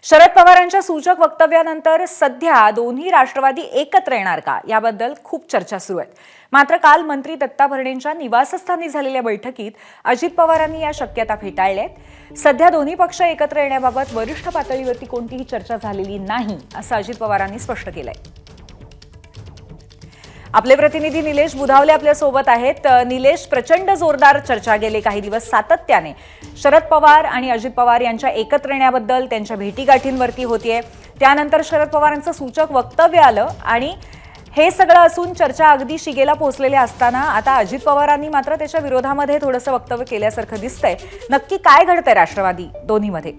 शरद पवारांच्या सूचक वक्तव्यानंतर सध्या दोन्ही राष्ट्रवादी एकत्र येणार का याबद्दल खूप चर्चा सुरू आहेत। मात्र काल मंत्री दत्ता भरणेंच्या निवासस्थानी झालेल्या बैठकीत अजित पवारांनी या शक्यता फेटाळल्यात। सध्या दोन्ही पक्ष एकत्र येण्याबाबत वरिष्ठ पातळीवरती कोणतीही चर्चा झालेली नाही असं अजित पवारांनी स्पष्ट केलंय। आपले प्रतिनिधी निलेश बुधावले आपल्या सोबत आहेत। निलेश, प्रचंड जोरदार चर्चा गेले काही दिवस सातत्याने शरद पवार आणि अजित पवार यांच्या एकत्र येण्याबद्दल त्यांच्या भेटीगाठींवरती होतीये। त्यानंतर शरद पवारांचं सूचक वक्तव्य आलं आणि हे सगळं असून चर्चा अगदी शिगेला पोहोचलेल्या असताना आता अजित पवारांनी मात्र त्याच्या विरोधामध्ये थोडंसं वक्तव्य केल्यासारखं दिसतंय। नक्की काय घडतंय राष्ट्रवादी दोन्हीमध्ये?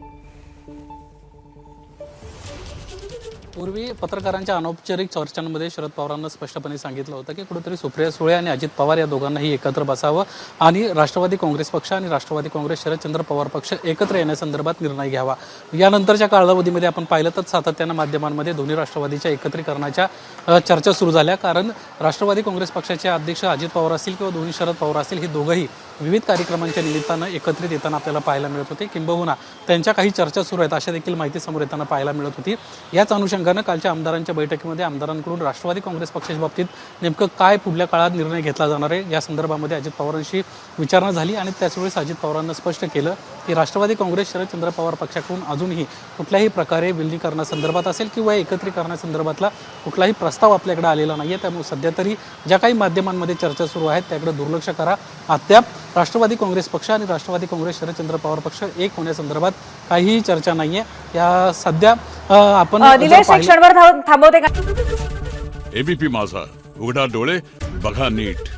पूर्वी पत्रकारांच्या अनौपचारिक चर्चांमध्ये शरद पवारांना स्पष्टपणे सांगितलं होतं की कुठेतरी सुप्रिया सुळे आणि अजित पवार या दोघांनाही एकत्र बसावं आणि राष्ट्रवादी काँग्रेस पक्ष आणि राष्ट्रवादी काँग्रेस शरदचंद्र पवार पक्ष एकत्र येण्यासंदर्भात निर्णय घ्यावा। यानंतरच्या कालावधीमध्ये आपण पाहिलं तर सातत्यानं माध्यमांमध्ये दोन्ही राष्ट्रवादीच्या एकत्रीकरणाच्या चर्चा सुरू झाल्या। कारण राष्ट्रवादी काँग्रेस पक्षाचे अध्यक्ष अजित पवार असतील किंवा दोन्ही शरद पवार असतील हे दोघंही विविध कार्यक्रमांच्या निमित्तानं एकत्रित येताना आपल्याला पाहायला मिळत होते। किंबहुना त्यांच्या काही चर्चा सुरू आहेत अशा देखील माहिती समोर येताना पाहायला मिळत होती। याच अनुषंगानं कालच्या आमदारांच्या बैठकीमध्ये आमदारांकडून राष्ट्रवादी काँग्रेस पक्षाच्या बाबतीत नेमकं काय पुढल्या काळात निर्णय घेतला जाणार आहे या संदर्भामध्ये अजित पवारांशी विचारणा झाली आणि त्याचवेळेस अजित पवारांना स्पष्ट केलं की राष्ट्रवादी काँग्रेस शरदचंद्र पवार पक्षाकडून अजूनही कुठल्याही प्रकारे विलीनीकरणासंदर्भात असेल किंवा एकत्रीकरणासंदर्भातला कुठलाही प्रस्ताव आपल्याकडे आलेला नाही आहे। त्यामुळे सध्या तरी ज्या काही माध्यमांमध्ये चर्चा सुरू आहेत त्याकडे दुर्लक्ष करा। अद्याप राष्ट्रवादी काँग्रेस पक्ष आणि राष्ट्रवादी काँग्रेस शरदचंद्र पवार पक्ष एक होण्यासंदर्भात काहीही चर्चा नाहीये। या सध्या आपण थांबवते का? एबीपी माझा, उघडा डोळे बघा नीट।